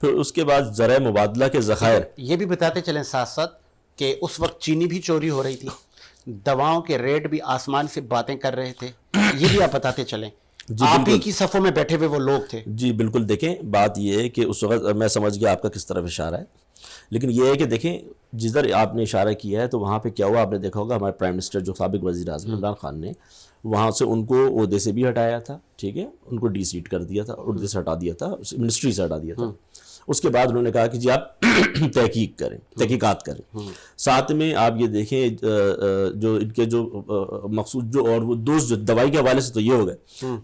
پھر اس کے بعد ذرائع مبادلہ کے ذخائر. یہ بھی بتاتے چلیں ساتھ ساتھ کہ اس وقت چینی بھی چوری ہو رہی تھی, دواؤں کے ریٹ بھی آسمان سے باتیں کر رہے تھے, یہ بھی آپ بتاتے چلیں. آپ ہی کی صفوں میں بیٹھے ہوئے وہ لوگ تھے. جی بالکل. دیکھیں بات یہ ہے کہ اس وقت میں سمجھ گیا آپ کا کس طرف اشارہ ہے, لیکن یہ ہے کہ دیکھیں جدھر آپ نے اشارہ کیا ہے تو وہاں پہ کیا ہوا آپ نے دیکھا ہوگا, ہمارے پرائم منسٹر جو سابق وزیر اعظم عمران خان نے وہاں سے ان کو عہدے سے بھی ہٹایا تھا, ٹھیک ہے, ان کو ڈی سیٹ کر دیا تھا, عہدے سے ہٹا دیا تھا, منسٹری سے ہٹا دیا تھا. اس کے بعد انہوں نے کہا کہ جی آپ تحقیق کریں, تحقیقات کریں. ساتھ میں آپ یہ دیکھیں جو ان کے جو مقصود جو اور وہ دوست جو دوائی کے حوالے سے تو یہ ہو گئے,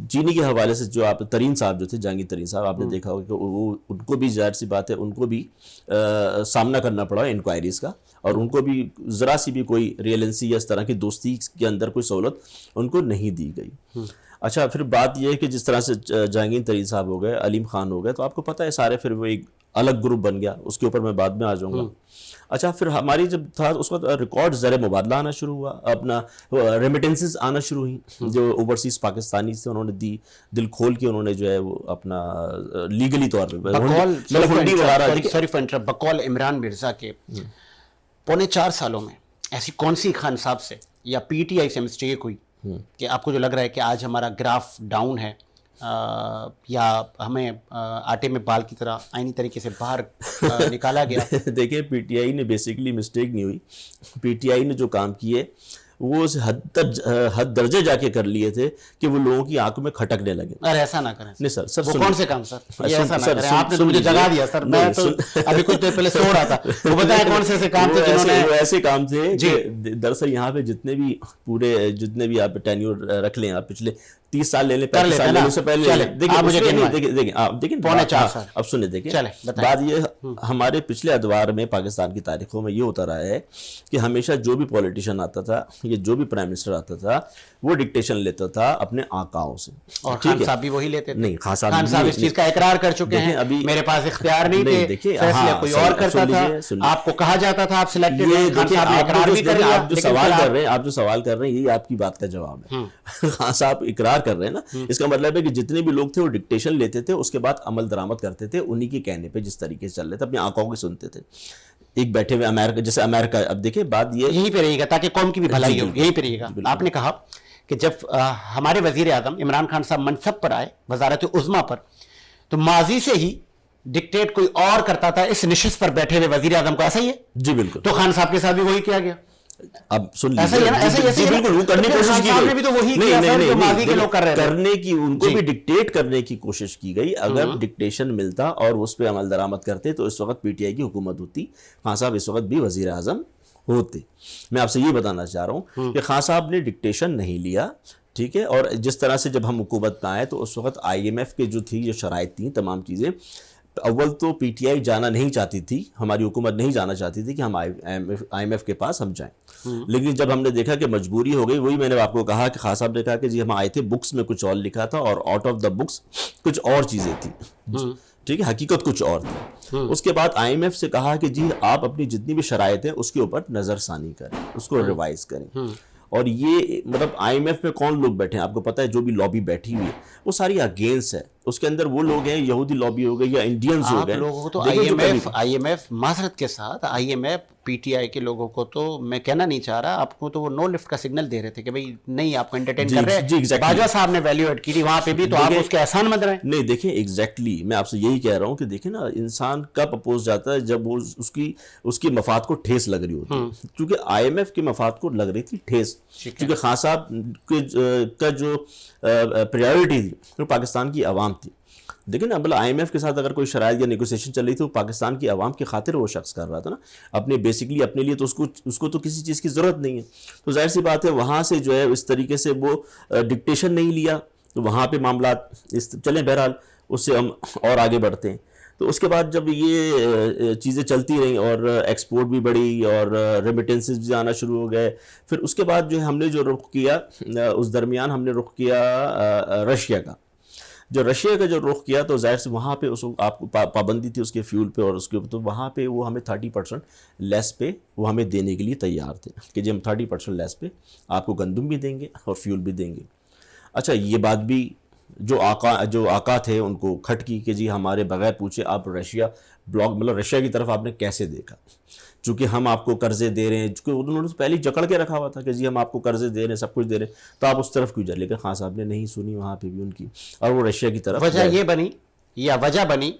چینی کے حوالے سے جو آپ ترین صاحب جو تھے, جہانگیر ترین صاحب, آپ نے دیکھا ہوگا کہ وہ ان کو بھی ظاہر سی بات ہے ان کو بھی سامنا کرنا پڑا انکوائریز کا, اور ان کو بھی ذرا سی بھی کوئی ریئلنسی یا اس طرح کی دوستی کے اندر کوئی سہولت ان کو نہیں دی گئی. اچھا پھر بات یہ ہے کہ جس طرح سے جہانگیر ترین صاحب ہو گئے, علیم خان ہو گئے, تو آپ کو پتہ ہے سارے پھر وہ ایک الگ گروپ بن گیا, اس کے اوپر میں بعد میں آ جاؤں گا. اچھا پھر ہماری جب تھا اس وقت ریکارڈ زر مبادلہ آنا شروع ہوا, اپنا ریمیٹنسز آنا شروع ہوئی, جو اوورسیز پاکستانی سے انہوں نے دی, دل کھول کے انہوں نے جو ہے وہ اپنا لیگلی طور پہ بقول عمران مرزا کے 4.25 سالوں میں ایسی کون سی خان صاحب سے یا پی ٹی آئی سے مسٹیک ہوئی کہ آپ کو جو لگ رہا ہے کہ آج ہمارا گراف ڈاؤن ہے, یا ہمیں آٹے میں بال کی طرح آئینی طریقے سے باہر نکالا گیا؟ دیکھیں پی ٹی آئی نے بیسیکلی مسٹیک نہیں ہوئی. پی ٹی آئی نے جو کام کیے وہ اس حد درجے جا کے کر لیے تھے کہ وہ لوگوں کی آنکھوں میں کھٹکنے لگے. ارے ایسا نہ کریں نہیں سر, وہ کون سے کام سر, یہ ایسا نہ کریں, آپ نے تو مجھے جگا دیا سر, میں تو ابھی کچھ دیر پہلے سو رہا تھا. وہ بتائیں کون سے ایسے کام تھے جنہوں نے, وہ ایسے کام تھے کہ دراصل یہاں پہ جتنے بھی آپ ٹینیور رکھ لیں, آپ پچھلے 30 سال لے لیں, 35 سال لینے سے پہلے دیکھیں 4.5 سال. اب سنیں, دیکھیں بات یہ ہمارے پچھلے ادوار میں پاکستان کی تاریخوں میں یہ ہوتا رہا ہے کہ ہمیشہ جو بھی پولیٹیشین آتا تھا یا جو بھی پرائم منسٹر آتا تھا وہ ڈکٹیشن لیتا تھا اپنے آقاؤں سے, اور خان صاحب بھی وہی لیتے تھے. نہیں, خان صاحب اس چیز کا اقرار کر چکے ہیں, ابھی میرے پاس اختیار نہیں تھے, فیصلے کوئی اور کرتا تھا, آپ کو کہا جاتا تھا آپ سلیکٹڈ ہیں. خان صاحب نے اقرار بھی کر لیا. آپ جو سوال کر رہے ہیں یہی آپ کی بات کا جواب ہے. خان صاحب اقرار کر رہے ہیں نا, اس کا مطلب ہے کہ جتنے بھی لوگ تھے وہ ڈکٹیشن لیتے تھے, اس کے بعد عمل درآمد کرتے تھے انہی کے کہنے پہ, جس طریقے سے چل رہے تھے اپنی آنکھوں کی سنتے تھے. ایک بیٹھے ہوئے امریکہ, جیسے امریکہ, اب دیکھیں بات یہ یہیں پہ رہے گا تاکہ قوم کی بھی بھلائی ہو, یہیں پہ رہے گا. آپ نے کہا کہ جب ہمارے وزیر اعظم عمران خان صاحب منصب پر آئے, وزارت عظمیٰ پر, تو ماضی سے ہی ڈکٹیٹ کوئی اور کرتا تھا اس نشست پر بیٹھے ہوئے وزیر اعظم کو, ایسا ہی ہے؟ جی بالکل. تو خان صاحب کے ساتھ بھی وہی کیا گیا. اب سن لیجیے, بالکل وہ کرنے کی کوشش کی گئی, کرنے کی ان کو بھی ڈکٹیٹ کرنے کی کوشش کی گئی. اگر ڈکٹیشن ملتا اور اس پہ عمل درآمد کرتے تو اس وقت پی ٹی آئی کی حکومت ہوتی, خان صاحب اس وقت بھی وزیر اعظم ہوتے. میں آپ سے یہ بتانا چاہ رہا ہوں کہ خان صاحب نے ڈکٹیشن نہیں لیا, ٹھیک ہے, اور جس طرح سے جب ہم حکومت میں آئے تو اس وقت آئی ایم ایف کے جو تھی, جو شرائط تھیں, تمام چیزیں, اول تو پی ٹی آئی جانا نہیں چاہتی تھی, ہماری حکومت نہیں جانا چاہتی تھی کہ ہم آئی ایم ایف کے پاس ہم جائیں. لیکن جب ہم نے دیکھا کہ مجبوری ہو گئی, وہی میں نے آپ کو کہا کہ خان صاحب نے کہا کہ جی ہم آئے تھے, بکس میں کچھ اور لکھا تھا اور آؤٹ آف دا بکس کچھ اور چیزیں تھیں, ٹھیک ہے, حقیقت کچھ اور تھی. اس کے بعد آئی ایم ایف سے کہا کہ جی آپ اپنی جتنی بھی شرائط ہیں اس کے اوپر نظر ثانی کریں, اس کو ریوائز کریں. اور یہ مطلب آئی ایم ایف میں کون لوگ بیٹھے ہیں آپ کو پتہ ہے, جو بھی لابی بیٹھی ہوئی ہے وہ ساری اگینسٹ ہے. اس کے اندر وہ لوگ ہیں, یہودی لابی ہو گئے یا انڈینز ہو گئے. لوگوں کو تو آئی ایم ایف معذرت کے ساتھ, I am F PTI کے لوگوں کو تو میں کہنا نہیں چاہ رہا, آپ کو تو وہ نو لفٹ کا سگنل دے رہے تھے کہ بھئی نہیں آپ کو انٹرٹین کر رہے ہیں. باجوہ صاحب نے ویلیو ایڈ کی تھی وہاں پہ بھی, تو آپ اس کے احسان مند رہے. نہیں دیکھیں ایگزیکٹلی میں آپ سے یہی کہہ رہا ہوں کہ دیکھیں نا, انسان کب اپوز جاتا ہے جب وہ اس کی مفاد کو ٹھیس لگ رہی ہوتی ہے. کیونکہ آئی ایم ایف کی مفاد کو لگ رہی تھی ٹھیس, کیونکہ خان صاحب کا جو پریورٹی تھی وہ پاکستان کی عوام تھی. دیکھیں نا, آئی ایم ایف کے ساتھ اگر کوئی شرائط یا نیگوسیشن چل رہی تھی وہ پاکستان کی عوام کی خاطر وہ شخص کر رہا تھا نا, اپنے بیسکلی اپنے لیے, تو اس کو تو کسی چیز کی ضرورت نہیں ہے. تو ظاہر سی بات ہے وہاں سے جو ہے اس طریقے سے وہ ڈکٹیشن نہیں لیا, تو وہاں پہ معاملات چلیں. بہرحال اس سے ہم اور آگے بڑھتے ہیں. تو اس کے بعد جب یہ چیزیں چلتی رہیں اور ایکسپورٹ بھی بڑھی اور ریمیٹنسز بھی آنا شروع ہو گئے, پھر اس کے بعد جو ہم نے جو رخ کیا, اس درمیان ہم نے رخ کیا رشیا کا. جو رشیا کا جو رخ کیا تو ظاہر سے وہاں پہ اس آپ کو پابندی تھی اس کے فیول پہ اور اس کے, تو وہاں پہ وہ ہمیں 30% لیس پہ وہ ہمیں دینے کے لیے تیار تھے کہ جی ہم 30% لیس پہ آپ کو گندم بھی دیں گے اور فیول بھی دیں گے. اچھا یہ بات بھی جو آقا تھے ان کو کھٹ کی کہ جی ہمارے بغیر پوچھے آپ رشیا بلاک مطلب رشیا کی طرف آپ نے کیسے دیکھا، چونکہ ہم آپ کو قرضے دے رہے ہیں، چونکہ انہوں نے پہلے جکڑ کے رکھا ہوا تھا کہ جی ہم آپ کو قرضے دے رہے ہیں، سب کچھ دے رہے ہیں، تو آپ اس طرف کیوں جائیں. لیکن خان صاحب نے نہیں سنی وہاں پہ بھی ان کی، اور وہ رشیا کی طرف وجہ یہ بنی یا وجہ بنی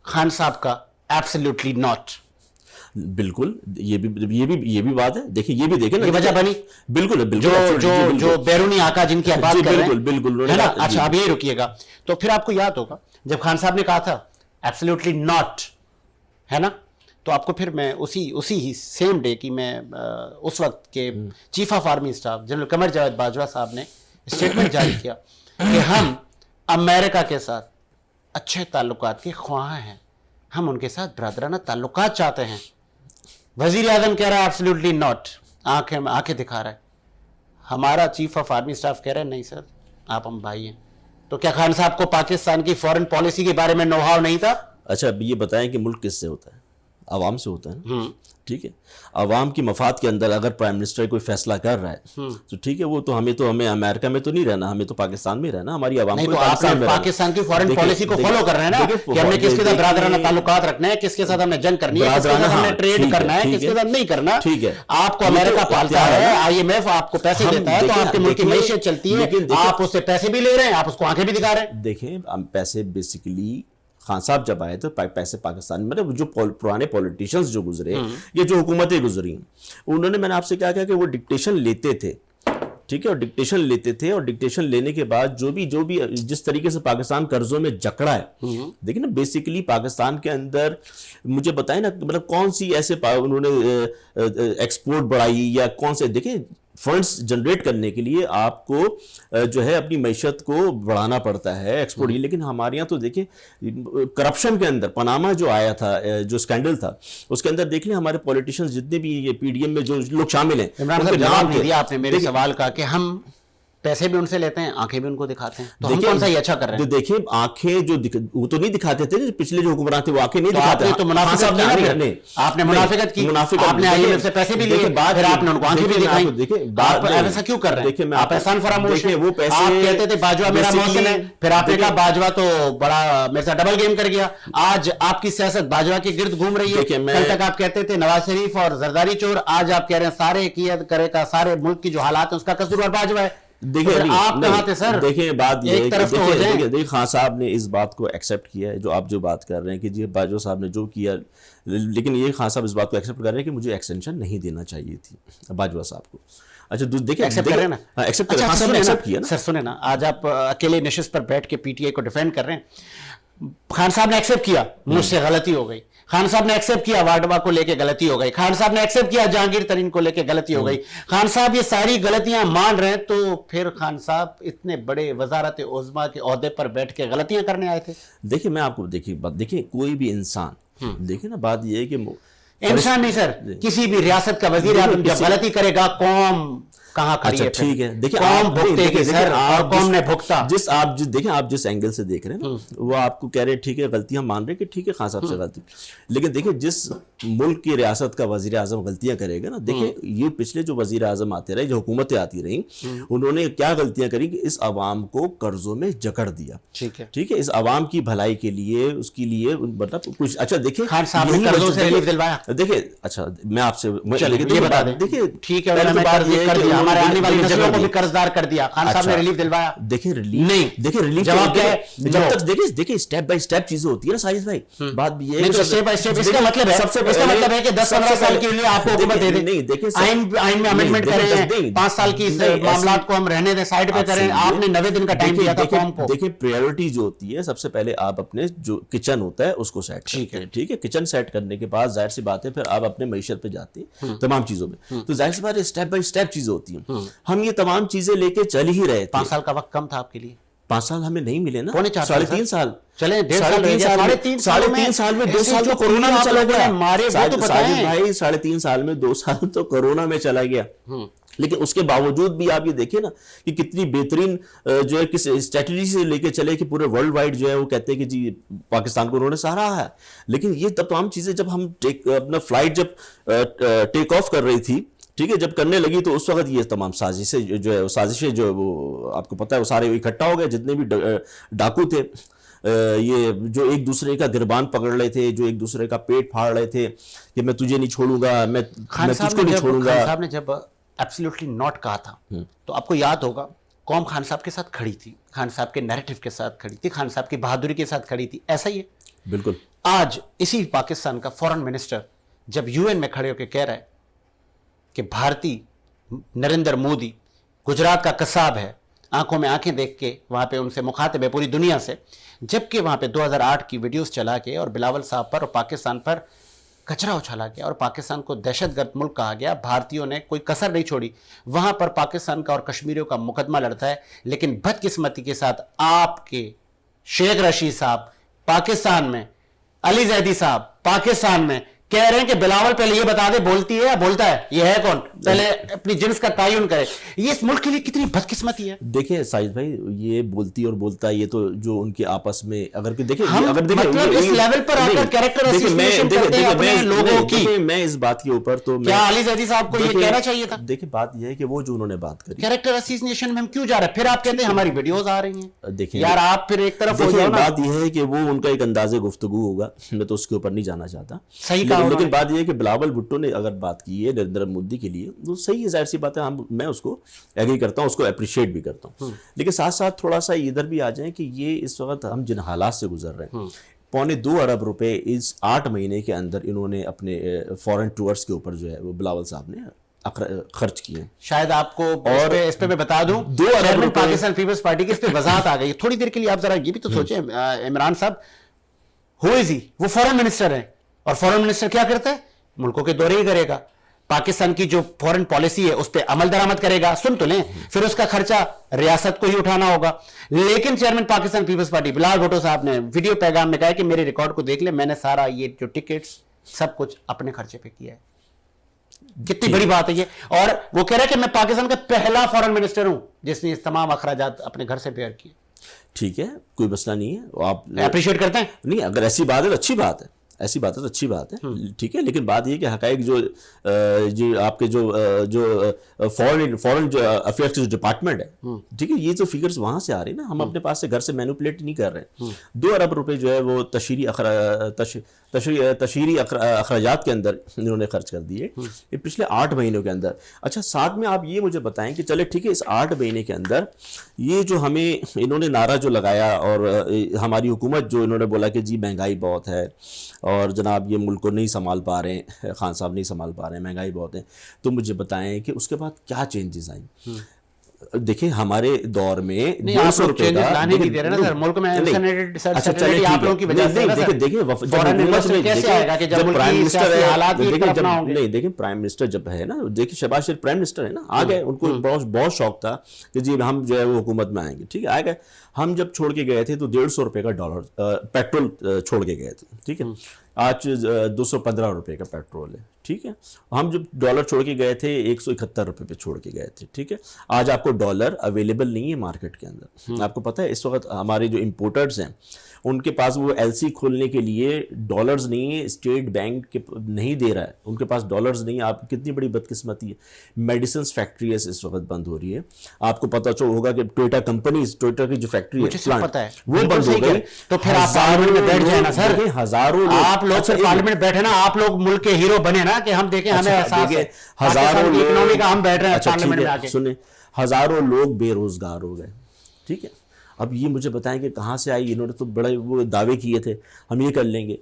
خان صاحب کا ایبسلیوٹلی ناٹ. بالکل یہ بھی بات ہے. دیکھیں یہ بھی دیکھیں نا، یہ وجہ بنی بالکل جو بیرونی آقا جن کی بات کر رہے ہیں، بالکل ہے نا. اچھا اب یہ رکیے گا، تو پھر آپ کو یاد ہوگا جب خان صاحب نے کہا تھا ایبسلیوٹلی ناٹ، ہے نا، تو آپ کو پھر میں اسی ہی سیم ڈے کی میں اس وقت کے chief of army staff general Qamar Javed Bajwa صاحب نے اسٹیٹمنٹ جاری کیا کہ ہم امریکہ کے ساتھ اچھے تعلقات کے خواہاں ہیں، ہم ان کے ساتھ برادرانہ تعلقات چاہتے ہیں. وزیر اعظم کہہ رہا ہے ایبسلیوٹلی ناٹ، آنکھیں دکھا رہا ہے. ہمارا چیف آف آرمی اسٹاف کہہ رہا ہے نہیں سر آپ ہم بھائی ہیں. تو کیا خان صاحب کو پاکستان کی فورن پالیسی کے بارے میں نو ہاؤ نہیں تھا؟ اچھا اب یہ بتائیں کہ ملک کس سے ہوتا ہے؟ عوام سے ہوتا ہے نا. ٹھیک ہے، عوام کی مفاد کے اندر اگر پرائم منسٹر کوئی فیصلہ کر رہا ہے تو ٹھیک ہے، وہ تو ہمیں امریکہ میں تو نہیں رہنا، ہمیں تو پاکستان میں رہنا، ہماری عوام کو پاکستان میں پاکستان کی فورن پالیسی کو فالو کر رہے ہیں نا کہ ہم نے کس کے ساتھ برادرانہ تعلقات رکھنے ہیں، کس کے ساتھ ہم نے جنگ کرنی ہے، کس کے ساتھ ہم نے ٹریڈ کرنا ہے، کس کے ساتھ نہیں کرنا. ٹھیک ہے، آپ کو امریکہ پالتا ہے، آئی ایم ایف آپ کو پیسے دیتا ہے، تو آپ کے ملک کی معیشت چلتی ہے، آپ اس سے پیسے بھی لے رہے ہیں، آپ اس کو آنکھیں بھی دکھا رہے ہیں. دیکھیں پیسے بیسیکلی خان صاحب جب آئے تو پیسے پاکستان میں جو پرانے پولیٹیشینز جو گزرے یا جو حکومتیں گزری انہوں نے، میں نے آپ سے کیا کہ وہ ڈکٹیشن لیتے تھے. ٹھیک ہے، اور ڈکٹیشن لیتے تھے، اور ڈکٹیشن لینے کے بعد جو بھی جس طریقے سے پاکستان قرضوں میں جکڑا ہے. دیکھیں نا بیسیکلی پاکستان کے اندر مجھے بتائیں نا مطلب کون سی ایسے انہوں نے ایکسپورٹ بڑھائی یا کون سے. دیکھیں فنڈز جنریٹ کرنے کے لیے آپ کو جو ہے اپنی معیشت کو بڑھانا پڑتا ہے، ایکسپورٹ. لیکن ہمارے یہاں تو دیکھیں کرپشن کے اندر پاناما جو آیا تھا، جو اسکینڈل تھا، اس کے اندر دیکھ لیں ہمارے پولیٹیشنز جتنے بھی یہ پی ڈی ایم میں جو لوگ شامل ہیں. عمران صاحب جواب نہیں دیا آپ نے میرے سوال کا کہ ہم پیسے بھی ان سے لیتے ہیں، آنکھیں بھی ان کو دکھاتے ہیں، تو ہم کون سا یہ اچھا کر رہے ہیں؟ دیکھیں آنکھیں جو وہ تو نہیں دکھاتے تھے، پچھلے جو حکمران تھے وہ آنکھیں نہیں دکھاتے. آپ نے تو منافقت کی، آپ نے منافقت کی، آپ نے آئی ایم ایف سے پیسے بھی لیے، پھر آپ نے ان کو آنکھیں بھی دکھائیں. آپ ایسا کیوں کر رہے ہیں؟ آپ احسان فراموش ہیں. آپ کہتے تھے باجوہ میرا محسن ہے، پھر آپ نے کہا باجوہ تو بڑا میرے ساتھ ڈبل گیم کر گیا. آج آپ کی سیاست باجوہ کے گرد گھوم رہی ہے. کل تک آپ کہتے تھے نواز شریف اور زرداری چور، آج آپ کہہ رہے ہیں سارے کیت کرے کا سارے ملک کی جو حالات ہیں اس کا قصور باجوہ ہے. دیکھیں آپ کہاں تھے سر؟ دیکھیں بات یہ ایک طرف تو ہو جائیں. دیکھیں خان صاحب نے اس بات کو ایکسیپٹ کیا ہے جو آپ جو بات کر رہے ہیں کہ جی باجوہ صاحب نے جو کیا، لیکن یہ خان صاحب اس بات کو ایکسیپٹ کر رہے ہیں کہ مجھے ایکسٹینشن نہیں دینا چاہیے تھی باجوہ صاحب کو. اچھا دیکھیں ایکسیپٹ کر رہے ہیں نا، ایکسیپٹ کر خان صاحب نے ایکسیپٹ کیا نا. سر سنیں نا، آج آپ اکیلے نشست پر بیٹھ کے پی ٹی آئی کو ڈیفینڈ کر رہے ہیں. خان صاحب نے ایکسیپٹ کیا مجھ سے غلطی ہو گئی، خان صاحب نے ایکسیپٹ کیا واڈوا کو لے کے غلطی ہو گئی، خان صاحب نے ایکسیپٹ کیا جہانگیر ترین کو لے کے غلطی ہو گئی. خان صاحب یہ ساری غلطیاں مان رہے ہیں، تو پھر خان صاحب اتنے بڑے وزارت عظمیٰ کے عہدے پر بیٹھ کے غلطیاں کرنے آئے تھے؟ دیکھیں میں آپ کو دیکھیں کوئی بھی انسان، دیکھیں نا بات یہ ہے کہ انسان نہیں سر، کسی بھی ریاست کا وزیر اعظم جب غلطی کرے گا قوم کہاں کھڑی ہے؟ ٹھیک ہے، دیکھیں قوم بھگتے گی سر، اور قوم نے بھگتا. دیکھیں آپ جس اینگل سے دیکھ رہے ہیں وہ آپ کو کہہ رہے ہیں ٹھیک ہے غلطیاں مان رہے ہیں کہ ٹھیک ہے خان صاحب سے غلطی، لیکن دیکھیں جس ملک کی ریاست کا وزیر اعظم غلطیاں کرے گا نا، دیکھیں یہ پچھلے جو وزیر اعظم آتے رہے، جو حکومتیں آتی رہیں، انہوں نے کیا غلطیاں کری کہ اس عوام کو قرضوں میں جکڑ دیا. ٹھیک ہے، اس عوام کی بھلائی کے لیے، اس کے لیے مطلب کچھ. اچھا دیکھیں خان صاحب نے قرضوں سے ریلیف دلوایا. دیکھیں اچھا میں آپ سے یہ بتا دیں، دیکھیں ٹھیک ہے ہمارے آنے والی نسلوں کو بھی قرضدار کر دیا، خان صاحب نے ریلیف دلوایا. دیکھیں ریلیف نہیں، دیکھیں ریلیف جواب کیا ہے؟ جب تک دیکھیں اسٹیپ بائی اسٹیپ چیزیں ہوتی ہے نا ساجد بھائی. بات بھی یہ ہے کہ اسٹیپ بائی اسٹیپ اس کا مطلب ہے، اس کا مطلب ہے کہ 10-15 سال کے لیے آپ کو حکومت دے دیں. نہیں دیکھیں آئین میں امینڈمنٹ کریں، 5 سال کی معاملات کو ہم رہنے دیں، سائڈ پہ کریں. آپ نے 90 دن کا ٹائم دیا تھا قوم کو. دیکھیں پریورٹی جو ہوتی ہے سب سے پہلے آپ اپنے جو کچن ہوتا ہے اس کو سیٹ کرتے ہیں. ٹھیک ہے، کچن سیٹ کرنے کے بعد ظاہر سی بات ہے پھر آپ اپنے معیشت پہ جاتے ہیں تمام چیزوں میں. تو ظاہر سی بات ہے اسٹیپ بائی اسٹیپ چیزیں ہوتی ہیں. ہم یہ تمام چیزیں لے کے چل ہی رہے تھے. 5 سال کا وقت کم تھا آپ کے لیے. 5 سال ہمیں نہیں ملے نا، 3.5 سال چلیں، 3.5 سال میں 2 سال تو کورونا میں چلا گیا. مارے وہ تو بتائیں بھائی 3.5 سال میں 2 سال تو کورونا میں چلا گیا. لیکن اس کے باوجود بھی آپ یہ دیکھیں نا کہ کتنی بہترین جو ہے کس اسٹریٹجی سے لے کے چلے کہ پورے ورلڈ وائڈ جو ہے وہ کہتے ہیں کہ جی پاکستان کو انہوں نے سہارا ہے. لیکن یہ تمام چیزیں جب ہم اپنا فلائٹ جب ٹیک آف کر رہی تھی، ٹھیک ہے. جب کرنے لگی تو اس وقت یہ تمام سازشیں جو ہے سازشیں جو وہ آپ کو پتہ ہے وہ سارے اکٹھا ہو گئے, جتنے بھی ڈاکو تھے یہ جو ایک دوسرے کا گربان پکڑ رہے تھے, جو ایک دوسرے کا پیٹ پھاڑ رہے تھے کہ میں تجھے نہیں چھوڑوں گا, میں تجھ کو نہیں چھوڑوں گا. خان صاحب نے جب ایبسلیوٹلی ناٹ کہا تھا تو آپ کو یاد ہوگا قوم خان صاحب کے ساتھ کھڑی تھی, خان صاحب کے نیریٹو کے ساتھ کھڑی تھی, خان صاحب کی بہادری کے ساتھ کھڑی تھی. ایسا ہی ہے بالکل. آج اسی پاکستان کا فورن منسٹر جب یو این میں کھڑے ہو کے کہہ رہا ہے کہ بھارتی نریندر مودی گجرات کا قصاب ہے, آنکھوں میں آنکھیں دیکھ کے وہاں پہ ان سے مخاطب ہے پوری دنیا سے, جبکہ وہاں پہ 2008 کی ویڈیوز چلا کے اور بلاول صاحب پر اور پاکستان پر کچرا اچھالا گیا اور پاکستان کو دہشت گرد ملک کہا گیا, بھارتیوں نے کوئی کسر نہیں چھوڑی. وہاں پر پاکستان کا اور کشمیریوں کا مقدمہ لڑتا ہے, لیکن بدقسمتی کے ساتھ آپ کے شیخ رشید صاحب پاکستان میں, علی زیدی صاحب پاکستان میں کہہ رہے ہیں کہ بلاول پہلے یہ بتا دے بولتی ہے یا بولتا ہے, یہ ہے کون, پہلے اپنی جنس کا تعین کرے. یہ اس ملک کے لیے کتنی بدقسمتی ہے. دیکھیں ساجد بھائی, یہ بولتی اور بولتا ہے یہ تو جو ان کے آپس میں اگر دیکھیں مطلب اس لیول پر آ کر کیریکٹر اسوسیشن کرتے ہیں اپنے لوگوں کی. میں اس بات کے اوپر تو کیا علی زیدی صاحب کو یہ کہنا چاہیے تھا؟ دیکھیں بات یہ ہے کہ وہ جو انہوں نے بات کری کیریکٹر اسوسیشن میں ہم کیوں جا رہے ہیں, پھر آپ کہتے ہیں ہماری ویڈیوز آ رہی ہیں. دیکھیں یار آپ پھر ایک طرف ہو جاؤ نا. بات یہ ہے کہ وہ ان کا ایک انداز گفتگو ہوگا, میں تو اس کے اوپر نہیں جانا چاہتا. صحیح کہا, لیکن بات یہ ہے کہ بلاول بھٹو نے اگر بات کی ہے نریندر مودی کے لیے تو صحیح ہے, ظاہر سی بات ہے, میں اس کو ایگری کرتا ہوں, اس کو اپریشیٹ بھی کرتا ہوں. لیکن ساتھ ساتھ تھوڑا سا ادھر بھی آ جائیں کہ یہ اس وقت ہم جن حالات سے گزر رہے ہیں, 2.25 ارب روپے اس 8 مہینے کے اندر انہوں نے اپنے فورن ٹورز کے اوپر جو ہے وہ بلاول صاحب نے خرچ کیے. شاید آپ کو اور اس پہ میں بتا دوں 2 ارب پاکستان پیپلز پارٹی کی اس پہ وضاحت آ گئی. تھوڑی دیر کے لیے آپ ذرا یہ بھی تو سوچیں, عمران صاحب ہو از ہی, وہ فورن منسٹر ہیں, اور فورن منسٹر کیا کرتا ہے, ملکوں کے دورے ہی کرے گا, پاکستان کی جو فورن پالیسی ہے اس پہ عمل درآمد کرے گا, سن تو لیں, پھر اس کا خرچہ ریاست کو ہی اٹھانا ہوگا. لیکن چیئرمین پاکستان پیپلز پارٹی بلاول بھٹو صاحب نے ویڈیو پیغام میں کہا کہ میرے ریکارڈ کو دیکھ لیں, میں نے سارا یہ جو ٹکٹس سب کچھ اپنے خرچے پہ کیا ہے. کتنی بڑی بات ہے یہ. اور وہ کہہ رہا ہے کہ میں پاکستان کا پہلا فورن منسٹر ہوں جس نے اس تمام اخراجات اپنے گھر سے بیئر کیے. ٹھیک ہے, کوئی مسئلہ نہیں ہے, آپ اپریشیٹ کرتے ہیں. نہیں, اگر ایسی بات ہے تو اچھی بات ہے, ایسی بات ہے تو اچھی بات ہے, ٹھیک ہے. لیکن بات یہ کہ حقائق جو آپ کے جو فورن جو افیئرس کے جو ڈپارٹمنٹ ہے, ٹھیک ہے, یہ جو فگرز وہاں سے آ رہی ہے نا, ہم اپنے پاس سے گھر سے مینوپولیٹ نہیں کر رہے. 2 ارب روپے جو ہے وہ تشہیری اخراجات کے اندر انہوں نے خرچ کر دیے یہ پچھلے 8 مہینوں کے اندر. اچھا, ساتھ میں آپ یہ مجھے بتائیں کہ چلے ٹھیک ہے, اس 8 مہینے کے اندر یہ جو ہمیں انہوں نے نعرہ جو لگایا اور ہماری حکومت جو انہوں نے بولا کہ جی مہنگائی بہت ہے اور جناب یہ ملک کو نہیں سنبھال پا رہے ہیں, خان صاحب نہیں سنبھال پا رہے ہیں, مہنگائی بہت ہے, تو مجھے بتائیں کہ اس کے بعد کیا چینجز آئیں. دیکھیں ہمارے دور میں 200 روپے کا ملک میں آپ لوگوں کی وجہ سے دیکھیں پرائم منسٹر جب ہے نا, دیکھیں شہباز شریف پرائم منسٹر ہے نا, آ گئے, ان کو بہت شوق تھا کہ جی ہم جو ہے وہ حکومت میں آئیں گے, ٹھیک ہے, آ گئے. ہم جب چھوڑ کے گئے تھے تو 150 روپے کا ڈالر پیٹرول چھوڑ کے گئے تھے, ٹھیک ہے, آج 215 روپے کا پیٹرول ہے, ٹھیک ہے. ہم جب ڈالر چھوڑ کے گئے تھے 171 روپے پہ چھوڑ کے گئے تھے, ٹھیک ہے. آج آپ کو ڈالر اویلیبل نہیں ہے مارکیٹ کے اندر. آپ کو پتہ ہے اس وقت ہمارے جو امپورٹرز ہیں ان کے پاس وہ ایل سی کھولنے کے لیے ڈالرز نہیں ہے, اسٹیٹ بینک نہیں دے رہا ہے, ان کے پاس ڈالرز نہیں ہے. آپ کتنی بڑی بدقسمتی ہے. میڈیسنس فیکٹریز اس وقت بند ہو رہی ہے. آپ کو پتہ چل ہوگا کہ ٹوئیٹا کمپنیز, ٹوئیٹا کی جو فیکٹری ہے وہ بند ہو گئی. تو پھر آپ پارلیمنٹ میں بیٹھ جائیں نا سر, ہزاروں آپ لوگ پھر پارلیمنٹ بیٹھے نا, آپ لوگ ملک کے ہیرو بنے نا کہ ہم دیکھیں ہمیں احساس ہے ہزاروں اکنامی کا, ہم بیٹھ رہے ہیں پارلیمنٹ میں آ کے. سنیں, ہزاروں لوگ بے روزگار ہو گئے, ٹھیک ہے. اب یہ مجھے بتائیں کہ کہاں سے آئی, انہوں نے تو بڑے وہ دعوے کیے تھے ہم یہ کر لیں گے.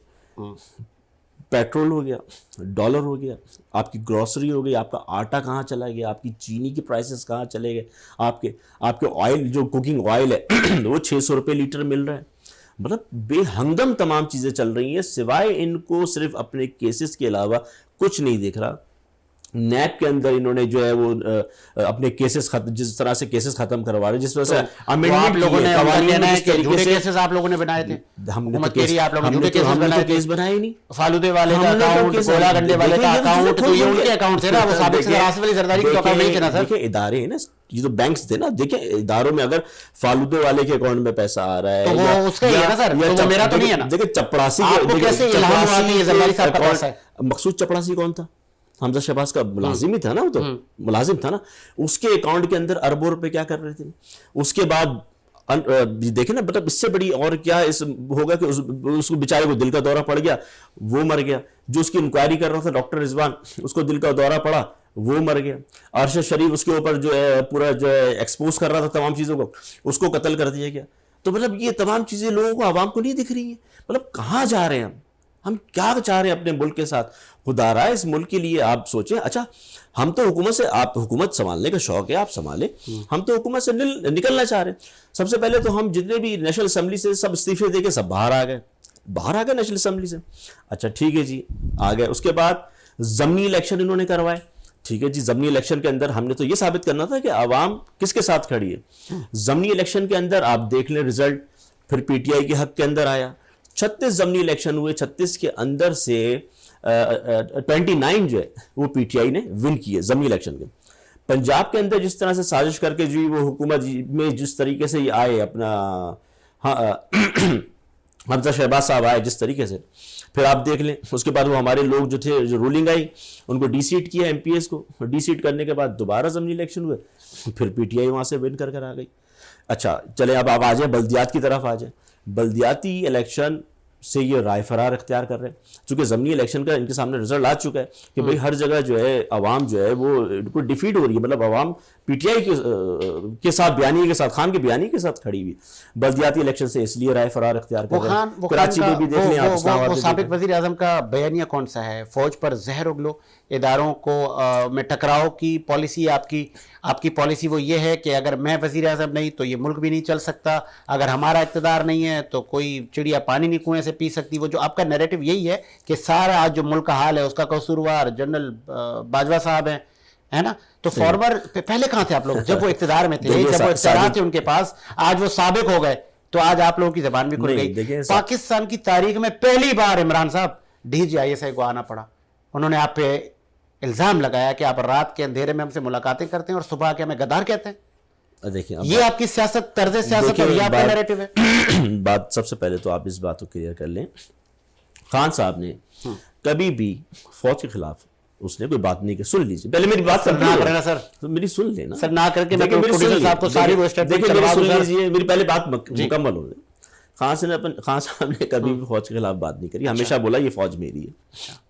پیٹرول ہو گیا, ڈالر ہو گیا, آپ کی گروسری ہو گئی, آپ کا آٹا کہاں چلا گیا, آپ کی چینی کی پرائسز کہاں چلے گئے, آپ کے آئل جو کوکنگ آئل ہے وہ 600 روپے لیٹر مل رہا ہے. مطلب بے ہنگم تمام چیزیں چل رہی ہیں, سوائے ان کو صرف اپنے کیسز کے علاوہ کچھ نہیں دکھ رہا. نیب کے اندر انہوں نے جو ہے وہ اپنے کیسز جس طرح سے کیسز ختم کروا رہے, جس وجہ سے آپ لوگوں نے آپ لوگوں نے بنائے تھے, ہم نے کیس بنائے نہیں. فالودے والے کا اکاؤنٹ, گولا گنڈے والے کا اکاؤنٹ, تو یہ ان کے اکاؤنٹ تھے نا, وہ سابق صدر آصف علی زرداری کے اکاؤنٹ نہیں تھے نا سر. دیکھیں ادارے ہیں نا, یہ جو بینکس تھے نا, دیکھیں اداروں میں اگر فالودے والے کے اکاؤنٹ میں پیسہ آ رہا ہے تو وہ اس کا ہی ہے نا سر, تو وہ میرا تو نہیں ہے نا. دیکھیں چپڑاسی آپ کو کیسے الہام ہوا کہ یہ زرداری صاحب کا پیسہ ہے. مقصود چپڑاسی کون تھا, حمزہ شہباز کا ملازم ہی تھا نا، وہ تو ملازم تھا نا، اس کے اکاؤنٹ کے اندر اربوں روپے کیا کر رہے تھے. اس کے بعد دیکھیں نا، مطلب اس سے بڑی اور کیا ہوگا کہ اس کو بیچارے کو دل کا دورہ پڑ گیا، وہ مر گیا. جو اس کی انکوائری کر رہا تھا ڈاکٹر رضوان، اس کو دل کا دورہ پڑا، وہ مر گیا. ارشد شریف اس کے اوپر جو ہے پورا جو ہے ایکسپوز کر رہا تھا تمام چیزوں کو، اس کو قتل کر دیا گیا. تو مطلب یہ تمام چیزیں لوگوں کو، عوام کو نہیں دکھ رہی ہیں. مطلب کہاں جا رہے ہیں ہم کیا چاہ رہے ہیں اپنے ملک کے ساتھ؟ خدا رہا ہے اس ملک کے لیے آپ سوچیں. اچھا ہم تو حکومت سے، آپ حکومت سنبھالنے کا شوق ہے آپ سنبھالیں، ہم تو حکومت سے نکلنا چاہ رہے ہیں. سب سے پہلے تو ہم جتنے بھی نیشنل اسمبلی سے سب استعفے دے کے سب باہر آ گئے نیشنل اسمبلی سے. اچھا ٹھیک ہے جی، آ گئے. اس کے بعد ضمنی الیکشن انہوں نے کروائے. ٹھیک ہے جی، ضمنی الیکشن کے اندر ہم نے تو یہ ثابت کرنا تھا کہ عوام کس کے ساتھ کھڑی ہے. ضمنی الیکشن کے اندر آپ دیکھ لیں رزلٹ، پھر پی ٹی آئی کے حق کے اندر آیا. 36 ضمنی الیکشن ہوئے، 36 کے اندر سے 29 جو ہے وہ پی ٹی آئی نے ون کیے ضمنی الیکشن کے. پنجاب کے اندر جس طرح سے سازش کر کے جو وہ حکومت میں جس طریقے سے یہ آئے، اپنا حمزہ شہباز صاحب آئے جس طریقے سے، پھر آپ دیکھ لیں اس کے بعد وہ ہمارے لوگ جو تھے، جو رولنگ آئی، ان کو ڈی سیٹ کیا، ایم پی ایس کو ڈی سیٹ کرنے کے بعد دوبارہ ضمنی الیکشن ہوئے، پھر پی ٹی آئی وہاں سے ون کر آ گئی. اچھا چلیں اب آپ آ جائیں بلدیات کی طرف آ جائیں. بلدیاتی الیکشن سے یہ رائے فرار اختیار کر رہے ہیں، چونکہ ضمنی الیکشن کا ان کے سامنے رزلٹ آ چکا ہے کہ بھئی ہر جگہ جو ہے عوام جو ہے وہ بالکل ڈیفیٹ ہو رہی ہے. مطلب عوام پی ٹی آئی کے ساتھ، بیانیے کے ساتھ، خان کے بیانیے کے ساتھ کھڑی ہوئی. بلدیاتی الیکشن سے اس لیے رائے فرار اختیار کر رہے ہیں. کراچی میں بھی دیکھ لیں آپ، اسلام آباد وہ سابق وزیر اعظم کا بیانیہ کون سا ہے؟ فوج پر زہر اگلو، اداروں کو میں ٹکراؤ کی پالیسی آپ کی پالیسی وہ یہ ہے کہ اگر میں وزیر اعظم نہیں تو یہ ملک بھی نہیں چل سکتا، اگر ہمارا اقتدار نہیں ہے تو کوئی چڑیا پانی نہیں کنویں سے پی سکتی. وہ جو آپ کا نیریٹو یہی ہے کہ سارا آج جو ملک کا حال ہے اس کا قصوروار جنرل باجوہ صاحب ہیں، ہے نا؟ تو فارمر پہلے کہاں تھے آپ لوگ جب وہ اقتدار میں تھے، جب وہ اختیارات تھے ان کے پاس؟ آج وہ سابق ہو گئے تو آج آپ لوگوں کی زبان بھی کھل گئی. پاکستان کی تاریخ میں پہلی بار عمران صاحب D G I S I کو آنا پڑا. انہوں نے آپ پہ الزام لگایا کہ آپ رات کے اندھیرے میں ہم سے ملاقاتیں کرتے ہیں اور صبح کے ہمیں غدار کہتے ہیں. دیکھیں یہ آپ کی سیاست، طرز سیاست اور یہ آپ کا نیریٹو ہے. بات سب سے پہلے تو آپ اس بات کو کلیئر کر لیں، خان صاحب نے کبھی بھی فوج کے خلاف اس نے کوئی بات نہیں کی. سن لیجیے پہلے میری بات کرنا سر، میری سن لینا سر، نہ کر کے میں پروڈیوسر صاحب کو ساری وہ اسٹیٹمنٹ چلوا دوں. سن لیجیے، میری پہلے بات مکمل ہو جائے. خان صاحب نے کبھی بھی فوج کے خلاف بات نہیں کری، ہمیشہ بولا یہ فوج میری ہے،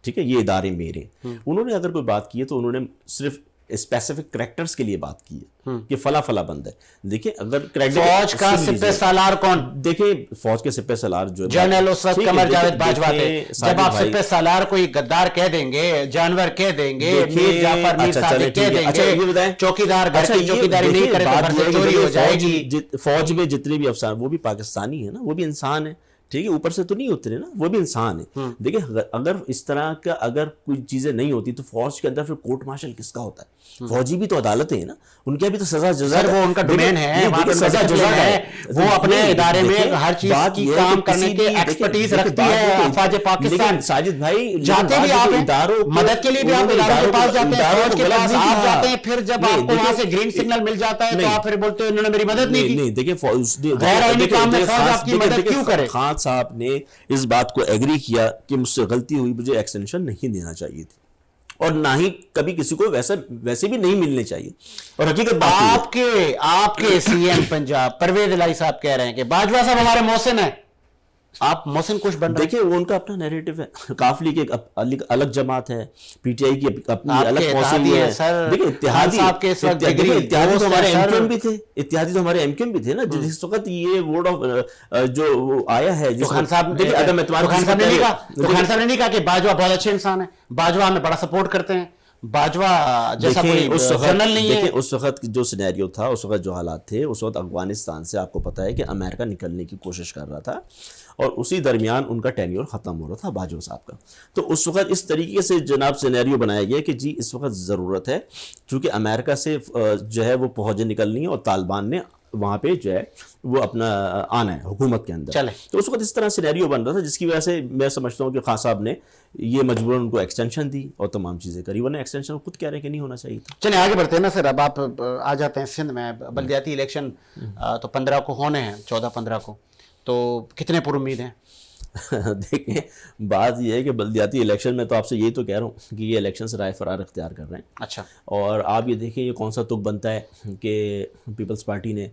ٹھیک ہے، یہ ادارے میرے. انہوں نے اگر کوئی بات کی ہے تو انہوں نے صرف اسپیسیفک کریکٹرز کے لیے بات کی ہے کہ فلاں فلاں بند ہے. دیکھیں اگر فوج کا سپہ سالار کون؟ دیکھیں فوج کے سپہ سالار جو جنرل اس وقت قمر جاوید باجوہ تھے. جب آپ سپہ سالار کوئی غدار کہہ دیں گے، جانور کہہ دیں گے، میر جعفر میر صادق کہہ دیں گے، چوکیدار گھر کی چوکیداری نہیں کرے تو گھر سے چوری ہو جائے گی. فوج میں جتنے بھی افسر وہ بھی پاکستانی ہیں نا، وہ بھی انسان ہیں، ٹھیک ہے، اوپر سے تو نہیں اترے نا، وہ بھی انسان ہے. دیکھیں اگر اس طرح کا اگر کوئی چیزیں نہیں ہوتی تو فوج کے اندر پھر کورٹ مارشل کس کا ہوتا ہے؟ فوجی بھی تو عدالتیں ہیں نا، ان کے بھی تو سزا جزا، وہ ان کا ڈومین ہے، سزا جزا ہے. وہ اپنے ادارے میں ہر چیز کی کام کرنے کی ایکسپرٹیز رکھتی ہے. افواج پاکستان ساجد بھائی جاتے بھی آپ ہیں مدد کے لیے بھی، آپ اداروں کے پاس جاتے ہیں، فوج کے پاس آپ جاتے ہیں، پھر جب آپ کو وہاں سے گرین سگنل مل جاتا ہے تو آپ پھر بولتے ہیں انہوں نے میری مدد نہیں کی. نہیں دیکھیں غیر آئینی کام میں فوج آپ کی مدد کیوں کرے؟ خان صاحب نے اس بات کو ایگری کیا کہ مجھ سے غلطی ہوئی، مجھے ایکسٹینشن نہیں دینا چاہیے تھی، اور نہ ہی کبھی کسی کو ویسے بھی نہیں ملنے چاہیے. اور حقیقت آپ کے سی ایم پنجاب پرویز الہی صاحب کہہ رہے ہیں کہ باجوہ صاحب ہمارے محسن ہیں، آپ محسن کچھ بن رہے ہیں. دیکھیں وہ ان کا اپنا نیریٹو ہے، قافلی کی ایک الگ جماعت ہے، پی ٹی آئی کی اپنی الگ پالیسی ہے. دیکھیں اتحادی تو ہمارے ایم کیو ایم بھی تھے، اتحادی تو ہمارے ایم کیو ایم بھی تھے نا. جس وقت یہ ورڈ آف جو آیا ہے، خان صاحب نے نہیں کہا کہ باجوہ بہت اچھے انسان ہیں، باجوہ ہمیں بڑا سپورٹ کرتے ہیں، باجوہ جیسا کوئی جنرل نہیں ہے. دیکھیں اس وقت جو سینیریو تھا، اس وقت جو حالات تھے، اس وقت افغانستان سے آپ کو پتا ہے کہ امریکہ نکلنے کی کوشش کر رہا تھا، اور اسی درمیان ان کا ٹینیور ختم ہو رہا تھا باجوہ صاحب کا. تو اس وقت اس طریقے سے جناب سینیریو بنایا گیا کہ جی اس وقت ضرورت ہے، چونکہ امریکہ سے جو ہے وہ فوجیں نکلنی ہے اور طالبان نے وہاں پہ جو ہے وہ اپنا آنا ہے حکومت کے اندر. تو اس وقت اس طرح سینیریو بن رہا تھا، جس کی وجہ سے میں سمجھتا ہوں کہ خان صاحب نے یہ مجبوراً ان کو ایکسٹینشن دی اور تمام چیزیں کری، ورنہ ایکسٹینشن خود کہہ رہے ہیں کہ نہیں ہونا چاہیے تھا. چلیں آگے بڑھتے ہیں نا سر. اب آپ آ جاتے ہیں سندھ میں. بلدیاتی الیکشن تو 15 کو ہونے ہیں، 14-15 کو، تو کتنے پر امید ہیں؟ دیکھیں بات یہ ہے کہ بلدیاتی الیکشن میں تو آپ سے یہی تو کہہ رہا ہوں کہ یہ الیکشن سے رائے فرار اختیار کر رہے ہیں. اچھا. اور آپ یہ دیکھیں یہ کون سا تک بنتا ہے کہ پیپلز پارٹی نے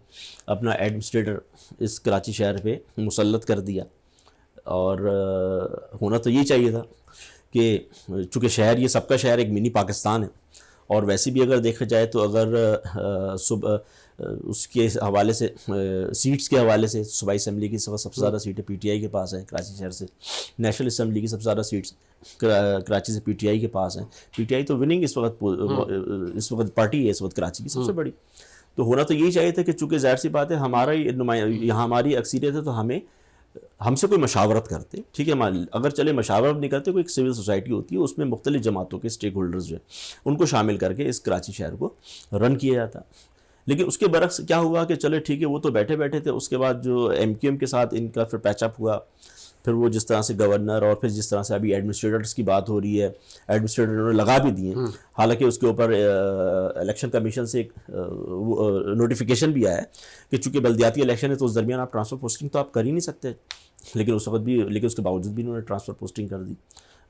اپنا ایڈمنسٹریٹر اس کراچی شہر پہ مسلط کر دیا. اور ہونا تو یہ چاہیے تھا کہ چونکہ شہر یہ سب کا شہر ایک منی پاکستان ہے. اور ویسے بھی اگر دیکھا جائے تو اگر صبح اس کے حوالے سے سیٹس کے حوالے سے صوبائی اسمبلی کی سب سے زیادہ سیٹیں پی ٹی آئی کے پاس ہیں کراچی شہر سے. نیشنل اسمبلی کی سب سے زیادہ سیٹس کراچی سے پی ٹی آئی کے پاس ہیں. پی ٹی آئی تو وننگ اس وقت پارٹی ہے اس وقت کراچی کی سب سے بڑی. تو ہونا تو یہی چاہیے تھا کہ چونکہ ظاہر سی بات ہے ہمارا یہاں ہماری اکثریت ہے تو ہم سے کوئی مشاورت کرتے. ٹھیک ہے, اگر چلے مشاورت نہیں کرتے, کوئی ایک سول سوسائٹی ہوتی ہے اس میں مختلف جماعتوں کے اسٹیک ہولڈرز جو ہیں ان کو شامل کر کے اس کراچی شہر کو رن کیا جاتا. لیکن اس کے برعکس کیا ہوا کہ چلے ٹھیک ہے وہ تو بیٹھے تھے, اس کے بعد جو ایم کیو ایم کے ساتھ ان کا پھر پیچ اپ ہوا, پھر وہ جس طرح سے گورنر اور پھر جس طرح سے ابھی ایڈمنسٹریٹرز کی بات ہو رہی ہے, ایڈمنسٹریٹر انہوں نے لگا بھی دیے. حالانکہ اس کے اوپر الیکشن کمیشن سے ایک نوٹیفیکیشن بھی آیا ہے کہ چونکہ بلدیاتی الیکشن ہے تو اس درمیان آپ ٹرانسفر پوسٹنگ تو آپ کر ہی نہیں سکتے. لیکن اس وقت بھی اس کے باوجود بھی انہوں نے ٹرانسفر پوسٹنگ کر دی.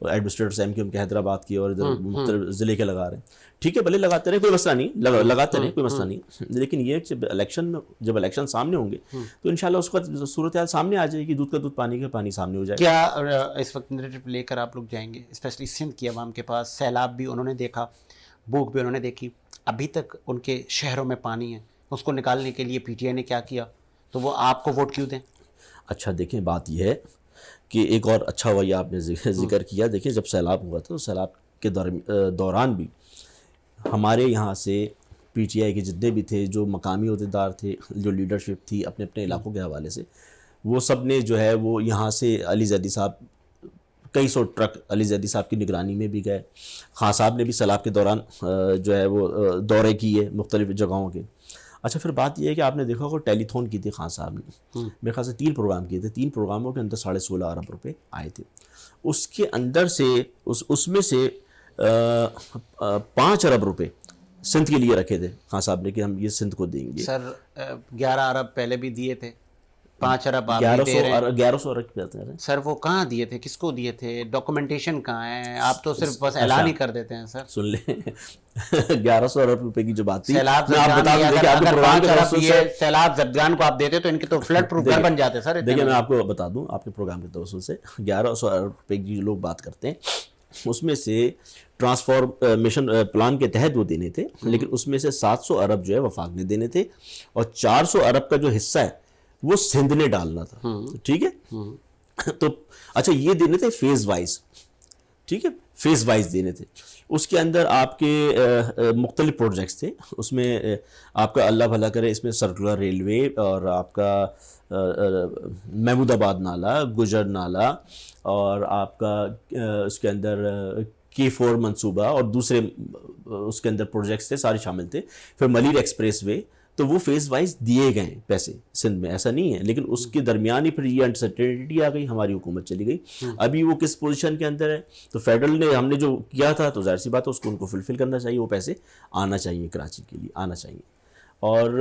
ایڈمنسٹریٹرز ایم کیو ایم کے حیدرآباد کی اور ادھر مختلف ضلع کے لگا رہے ہیں. ٹھیک ہے بھلے لگاتے رہے, کوئی مسئلہ نہیں, لگاتے رہے, کوئی مسئلہ نہیں. لیکن یہ جب الیکشن سامنے ہوں گے تو انشاءاللہ اس وقت صورتحال سامنے آ جائے گی, دودھ کا دودھ پانی کا پانی سامنے ہو جائے گا. کیا اس وقت نیریٹو لے کر آپ لوگ جائیں گے اسپیشلی سندھ کی عوام کے پاس؟ سیلاب بھی انہوں نے دیکھا, بھوک بھی انہوں نے دیکھی, ابھی تک ان کے شہروں میں پانی ہے, اس کو نکالنے کے لیے پی ٹی آئی نے کیا کیا, تو وہ آپ کو ووٹ کیوں دیں؟ اچھا دیکھیں بات یہ ہے کہ ایک اور اچھا ہوا یہ آپ نے ذکر کیا. دیکھیں جب سیلاب ہوا تھا تو سیلاب کے دوران بھی ہمارے یہاں سے پی ٹی آئی کے جتنے بھی تھے, جو مقامی عہدیدار تھے, جو لیڈرشپ تھی اپنے اپنے علاقوں کے حوالے سے, وہ سب نے جو ہے وہ یہاں سے علی زیدی صاحب کئی سو ٹرک علی زیدی صاحب کی نگرانی میں بھی گئے. خان صاحب نے بھی سیلاب کے دوران جو ہے وہ دورے کیے مختلف جگہوں کے. اچھا پھر بات یہ ہے کہ آپ نے دیکھا ہوگا ٹیلی تھون کی تھی خان صاحب نے, میرے خیال سے 3 پروگرام کیے تھے, 3 پروگراموں کے اندر 16.5 ارب روپے آئے تھے. اس کے اندر سے اس میں سے 5 ارب روپے سندھ کے لیے رکھے تھے خان صاحب نے کہ ہم یہ سندھ کو دیں گے. سر 11 ارب پہلے بھی دیے تھے, 5 ارب آپ دے رہے ہیں. 1100 ارب سر وہ کہاں دیے تھے, کس کو دیے تھے, ڈاکومنٹیشن کہاں ہے؟ آپ تو صرف بس اعلان ہی کر دیتے ہیں. سر سن لیں 1100 ارب روپے کی جو بات تھی, سیلاب زدگان کو آپ دیتے تو ان کے تو فلڈ پروف گھر بن جاتے. سر دیکھیں میں آپ کو بتا دوں آپ کے پروگرام کے توسط سے 1100 ارب روپے کی جو لوگ بات کرتے ہیں اس میں سے ٹرانسفارمیشن پلان کے تحت وہ دینے تھے, لیکن اس میں سے 700 ارب جو ہے وفاق نے دینے تھے, اور 400 ارب کا جو حصہ ہے وہ سندھ نے ڈالنا تھا. ٹھیک ہے, تو اچھا یہ دینے تھے فیز وائز. ٹھیک ہے, فیز وائز دینے تھے. اس کے اندر آپ کے مختلف پروجیکٹس تھے. اس میں آپ کا اللہ بھلا کرے اس میں سرکولر ریلوے اور آپ کا محمود آباد نالہ, گجر نالہ, اور آپ کا اس کے اندر K4 منصوبہ اور دوسرے اس کے اندر پروجیکٹس تھے, سارے شامل تھے. پھر ملیر ایکسپریس وے, تو وہ فیز وائز دیے گئے پیسے سندھ میں, ایسا نہیں ہے. لیکن اس کے درمیان ہی پھر یہ انسرٹینٹی آ گئی, ہماری حکومت چلی گئی. ابھی وہ کس پوزیشن کے اندر ہے, تو فیڈرل نے ہم نے جو کیا تھا تو ظاہر سی بات ہے اس کو ان کو فلفل کرنا چاہیے, وہ پیسے آنا چاہیے کراچی کے لیے, آنا چاہیے. اور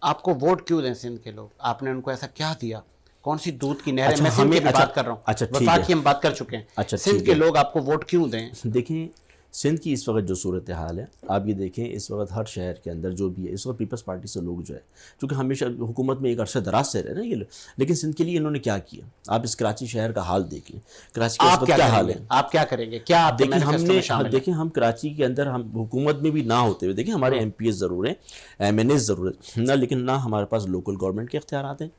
آپ کو ووٹ کیوں دیں سندھ کے لوگ؟ آپ نے ان کو ایسا کیا دیا؟ کون سی دودھ کی نہر ہے؟ میں سندھ کی بات کر رہا ہوں, اچھا وفاق کی ہم بات کر چکے ہیں. سندھ کے لوگ آپ کو ووٹ کیوں دیں؟ دیکھیں سندھ کی اس وقت جو صورتحال ہے, آپ یہ دیکھیں اس وقت ہر شہر کے اندر جو بھی ہے اس وقت پیپلز پارٹی سے لوگ جو ہے چونکہ ہمیشہ حکومت میں ایک عرصہ دراز سے رہے نا یہ لوگ, لیکن سندھ کے لیے انہوں نے کیا کیا؟ آپ اس کراچی شہر کا حال دیکھ لیں, کراچی کا اس وقت کیا حال ہے. آپ کیا کریں گے؟ کیا دیکھیں ہم کراچی کے اندر ہم حکومت میں بھی نہ ہوتے ہوئے, دیکھیں ہمارے ایم پی ایس ضرور ہیں, ایم این ایس ضرور ہیں نہ, لیکن نہ ہمارے پاس لوکل گورنمنٹ کے اختیارات ہیں,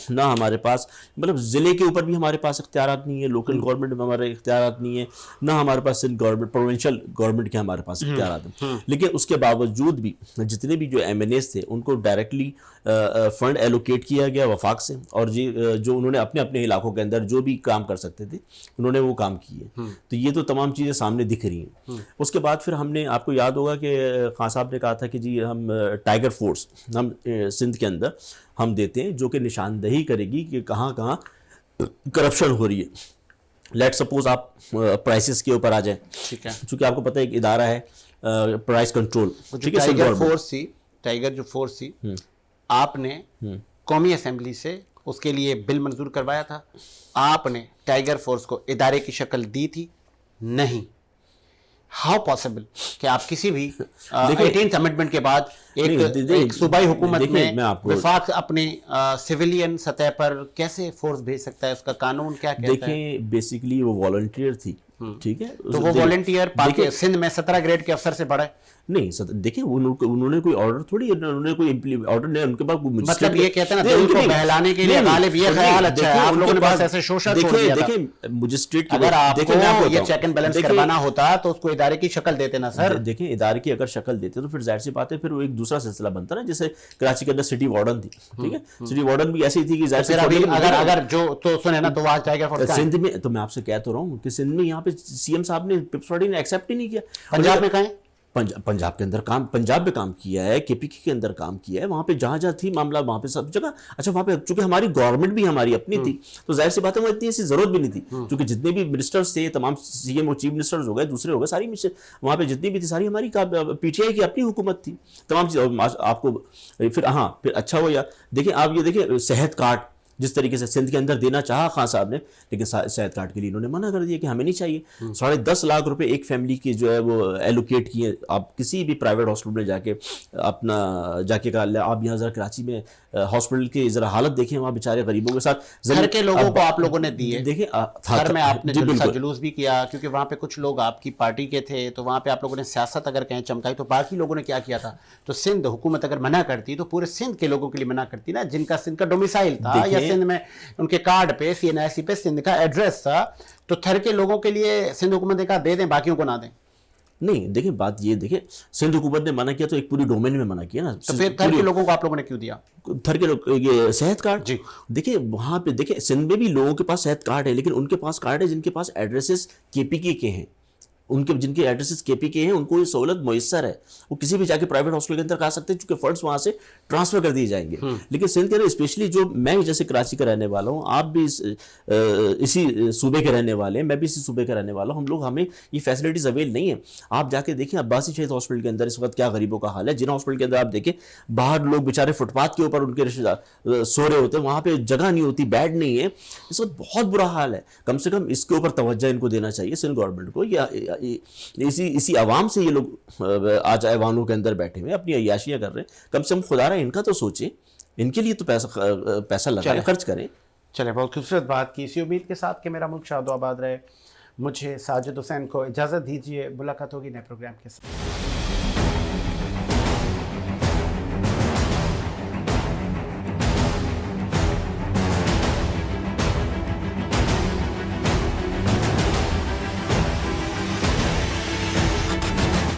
نہ ہمارے پاس مطلب ضلع کے اوپر بھی ہمارے پاس اختیارات نہیں ہے, لوکل گورنمنٹ میں ہمارے اختیارات نہیں ہے, نہ ہمارے پاس سندھ گورنمنٹ پروونشل گورنمنٹ کے ہمارے پاس اختیارات ہیں. لیکن اس کے باوجود بھی جتنے بھی جو ایم این ایس تھے ان کو ڈائریکٹلی فنڈ ایلوکیٹ کیا گیا وفاق سے, اور جو انہوں نے اپنے اپنے علاقوں کے اندر جو بھی کام کر سکتے تھے انہوں نے وہ کام کیے. تو یہ تو تمام چیزیں سامنے دکھ رہی ہیں. اس کے بعد پھر ہم نے, آپ کو یاد ہوگا کہ خان صاحب نے کہا تھا کہ جی ہم ٹائیگر فورس ہم سندھ کے اندر ہم دیتے ہیں جو کہ نشاندہی کرے گی کہ کہاں کہاں کرپشن ہو رہی ہے. لیٹ سپوز آپ پرائسز کے اوپر آ جائیں, ٹھیک ہے, چونکہ آپ کو پتہ ہے ایک ادارہ ہے پرائس کنٹرول, ٹھیک ہے, ٹائیگر جو فورس تھی آپ نے قومی اسمبلی سے اس کے لیے بل منظور کروایا تھا. آپ نے ٹائیگر فورس کو ادارے کی شکل دی تھی؟ نہیں. ہاؤ پاسبل کہ آپ کسی بھی 18th امنڈمنٹ کے بعد ایک صوبائی حکومت میں وفاق اپنی سویلین سطح پر کیسے فورس بھیج سکتا ہے؟ اس کا قانون کیا کہتا ہے؟ دیکھیں بیسیکلی وہ والنٹیئر تھی, ٹھیک ہے, تو وہ والنٹیئر سندھ میں 17 گریڈ کے افسر سے بڑھا ہے؟ نہیں دیکھیں انہوں نے کوئی آرڈر تھوڑی, انہوں نے کوئی آرڈر نہیں, ان کے پاس مطلب یہ کہتے ہیں نا دل کو بہلانے کے لیے غالب یہ خیال اچھا ہے, آپ لوگوں نے بس ایسے شوشہ چھوڑ دیا تھا. دیکھیں مجسٹریٹ اگر آپ کو یہ چیک اینڈ بیلنس کروانا ہوتا تو اس کو ادارے کی شکل دیتے نا سر. دیکھیں ادارے کی اگر شکل دیتے تو پھر ظاہر سی بات ہے پھر وہ ایک دوسرا سلسلہ بنتا نا, جیسے کراچی کے اندر سٹی وارڈن تھی, ٹھیک ہے, سٹی وارڈن بھی ایسی تھی کہ ظاہر سی اگر جو تو سنیں نا تو آج ٹائیگر فورس سندھ میں, تو میں آپ سے کہہ تو رہا ہوں کہ سندھ میں یہاں پہ سی ایم صاحب نے پپس پارٹی نے ایکسیپٹ ہی نہیں کیا. پنجاب میں کہیں پنجاب کے اندر پنجاب میں کام کیا ہے, کے پی کے اندر کام کیا ہے, وہاں پہ جہاں جہاں تھی معاملہ وہاں پہ سب جگہ. اچھا وہاں پہ چونکہ ہماری گورنمنٹ بھی ہماری اپنی تھی تو ظاہر سی بات ہے وہ اتنی ایسی ضرورت بھی نہیں تھی, چونکہ جتنے بھی منسٹرز تھے تمام سی ایم اور چیف منسٹرز ہو گئے, دوسرے ہو گئے, ساری وہاں پہ جتنی بھی تھی ساری ہماری پی ٹی آئی کی اپنی حکومت تھی تمام چیز. آپ کو پھر ہاں پھر اچھا ہو یا دیکھیں آپ یہ دیکھیں صحت کارڈ جس طریقے سے سندھ کے اندر دینا چاہا خان صاحب نے, لیکن صحت کارڈ کے لیے انہوں نے منع کر دیا کہ ہمیں نہیں چاہیے. 10.5 لاکھ روپے ایک فیملی کی جو ہے وہ ایلوکیٹ کیے. آپ کسی بھی پرائیویٹ ہاسپٹل میں جا کے اپنا جا کے کہا آپ یہاں ذرا کراچی میں ہاسپٹل کی ذرا حالت دیکھیں, وہاں بیچارے غریبوں کے ساتھ گھر کے لوگوں کو آپ لوگوں نے دیے. دیکھیں گھر میں آپ نے جلوس بھی کیا کیونکہ وہاں پہ کچھ لوگ آپ کی پارٹی کے تھے, تو وہاں پہ آپ لوگوں نے سیاست اگر کہیں چمکائی تو باقی لوگوں نے کیا کیا تھا؟ تو سندھ حکومت اگر منع کرتی تو پورے سندھ کے لوگوں کے لیے منع کرتی نا, جن کا سندھ کا ڈومیسائل تھا یا سندھ میں ان کے کارڈ پہ سی این آئی سی پہ سندھ کا ایڈریس تھا, تو تھر کے لوگوں کے لیے سندھ حکومت نے کہا دے دیں باقیوں کو نہ دیں. نہیں دیکھیں بات یہ دیکھیں سندھ حکومت نے منع کیا تو ایک پوری ڈومین میں منع کیا نا, تو پھر تھر کے لوگوں کو آپ لوگوں نے کیوں دیا؟ تھر کے لوگ یہ صحت کارڈ جی دیکھیں وہاں پہ دیکھیں سندھ میں بھی لوگوں کے پاس صحت کارڈ ہے, لیکن ان کے پاس کارڈ ہے جن کے پاس ایڈریسز کے پی کے ہیں, ان کے جن کے ایڈریسز کے پی کے ہیں ان کو یہ سہولت میسر ہے, وہ کسی بھی جا کے پرائیویٹ ہاسپٹل کے اندر کھا سکتے ہیں چونکہ فنڈس وہاں سے ٹرانسفر کر دیے جائیں گے. لیکن سندھ کے اندر اسپیشلی جو میں جیسے کراچی کا رہنے والا ہوں, آپ بھی اسی صوبے کے رہنے والے ہیں, میں بھی اسی صوبے کا رہنے والا ہوں, ہم لوگ ہمیں یہ فیسلٹیز اویل نہیں ہیں. آپ جا کے دیکھیں عباسی شہید ہاسپٹل کے اندر اس وقت کیا غریبوں کا حال ہے. جن ہاسپٹل کے اندر آپ دیکھیں باہر لوگ بیچارے فٹ پاتھ کے اوپر ان کے رشتے دار سو رہے ہوتے ہیں, وہاں پہ جگہ نہیں ہوتی, بیڈ نہیں ہے, اس وقت بہت برا حال ہے. کم سے کم اس کے اوپر توجہ ان کو دینا چاہیے سندھ گورنمنٹ کو. یا اسی عوام سے یہ لوگ آج ایوانوں کے اندر بیٹھے ہوئے اپنی عیاشیاں کر رہے ہیں, کم سے کم خدا رہا ان کا تو سوچیں, ان کے لیے تو پیسہ لگائیں, خرچ کریں. چلیں بہت خوبصورت بات کی, اسی امید کے ساتھ کہ میرا ملک شاد و آباد رہے. مجھے ساجد حسین کو اجازت دیجیے, ملاقات ہوگی نئے پروگرام کے ساتھ.